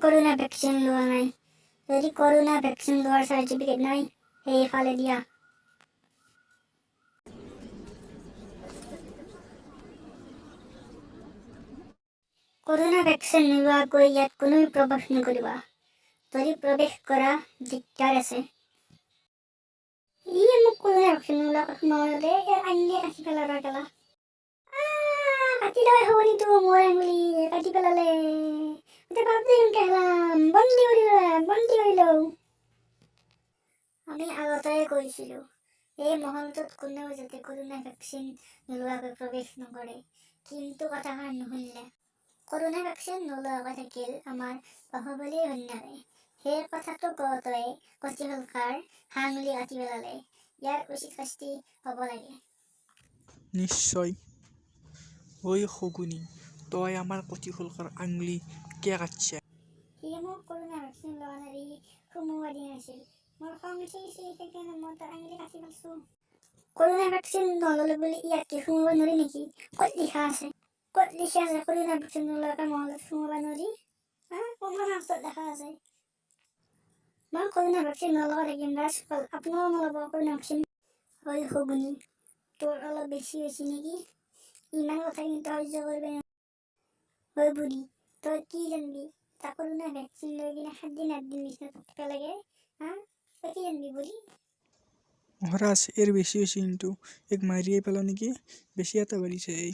Corona vaccine লোৱা নাই। যদি কৰোণা ভেকচিন লোৱাৰ চাৰ্টিফিকেট নাই সেইফালে দিয়া। কৰোণা ভেকচিন নোলোৱাকৈ ইয়াত কোনো প্ৰৱেশ নকৰিবা। যদি প্ৰৱেশ কৰা দিগদাৰ আছে। মোক কৰোণা ভেকচিন নোলোৱা কথা নহ'লে আঙুলিয়ে কাটি পেলাব গেলা। কাটি লয় হ'বনিতো মোৰ আঙুলি কাটি পেলালে। বন্দী কৰি লওঁ। আমি আগতেই কৈছিলোঁ এই মহলটোত কোনেও যাতে কৰোণা ভেকচিন নোলোৱাকৈ প্ৰৱেশ নকৰে, কিন্তু কথাষাৰ নুশুনিলে। কৰোণা ভেকচিন নোলোৱাকৈ থাকিল আমাৰ বাহুবলী সন্যাসে। সেই কথাটো কওঁতে কচিশলকাৰ হাঙুলি কাটি পেলালে। ইয়াৰ উচিত শাস্তি হ'ব লাগে। নিশ্চয়। ঐ শগুনী, তই আমাৰ কচিশলকাৰ আঙুলি কিয় কাটছা? সি মোক কৰোণা ভেকচিন লোৱা নাৰি সোমোৱা দিয়া নাছিল। মোৰ খং উঠিছে সেইকাৰণে মই তাৰ আঙুলি কাটি পেলাইছোঁ। কৰোণা ভেকচিন নল'লে বুলি ইয়াত কি সোমাব নোৱাৰি নেকি? ক'ত লিখা আছে কৰোণা ভেকচিন নোলোৱাকৈ মহলত সোমাব নোৱাৰি? কোনখন শাস্ত্ৰত দেখা আছে? মই কৰোণা ভেকচিন নলগাই থাকিম ৰাজসকল, আপোনাৰো নল'ব কৰোণা ভেকচিন। ঐ শগুনী, তোৰ অলপ বেছি হৈছে নেকি? ইমান কথা কিন্তু সহ্য কৰিব নোৱাৰি। ঐ বুঢ়ী, তই কি জানবি তাক কৰোণা ভেকচিন লৈ কিনে 7 দিন 8 দিন বিচনাত থাকিব লাগে? তই কি জানবি বুঢ়ী? মহাৰাজ, এর বেশি হয়েছে কিন্তু এক মারিয়ে পেল নাকি? বেশি এত বাড়িছে এই।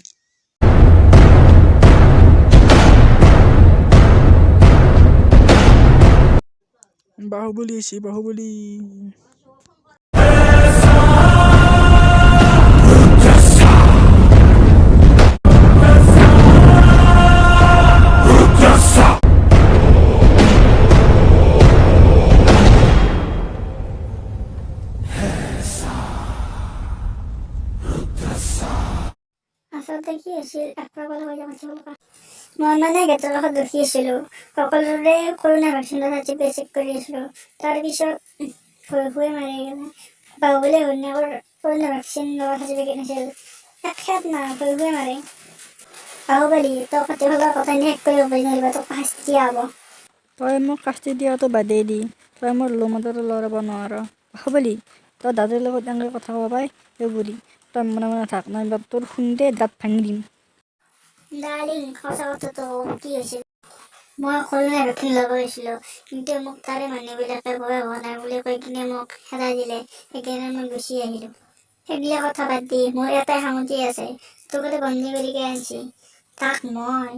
বাহুবলী এসে বাহুবলী। আচলতে কি হৈছিল মই মানে গেটৰ কাষত ৰখি আছিলোঁ। সকলোৰে কৰোণা ভেকচিনৰ চাৰ্টিফিকেট চেক কৰি আছিলোঁ। তাৰপিছত ভয়ে মাৰি গ'লে। বাহুবলী ঘৈণীয়েকৰ কৰোণা ভেকচিন লোৱাৰ চাৰ্টিফিকেট নাছিল। খেত নাই ভয়ে মাৰে। বাহুবলী, তই কচিশলকাৰ কথা শেষ কৰিব পাৰি নহ'লে তোক শাস্তি দিয়া হ'ব। তই মোক শাস্তি দিয়াটো বাদেই দি তই মোৰ লোমতে লৰাব নোৱাৰ। বাহুবলী, তই দাদাৰ লগত এনেকৈ কথা ক'ব পাই? এই বুঢ়ী, তই মনে মনে থাক, নাইবা তোৰ খুন্দে দাঁত ভাঙি দিম। ডাৰ্লিং, সঁচা কথাটো কি হৈছিল? মই কৰোণা ভেকচিন ল'ব গৈছিলোঁ, কিন্তু মোক তাৰে মানুহবিলাকে ভয় হোৱা নাই বুলি কৈ কিনে মোক খেদাই দিলে। সেইকাৰণে মই গুচি আহিলোঁ। সেইবিলাক কথা বাদ দি মোৰ এটাই সামগ্ৰী আছে। তোক বন্দী কৰি আনিছে তাক মই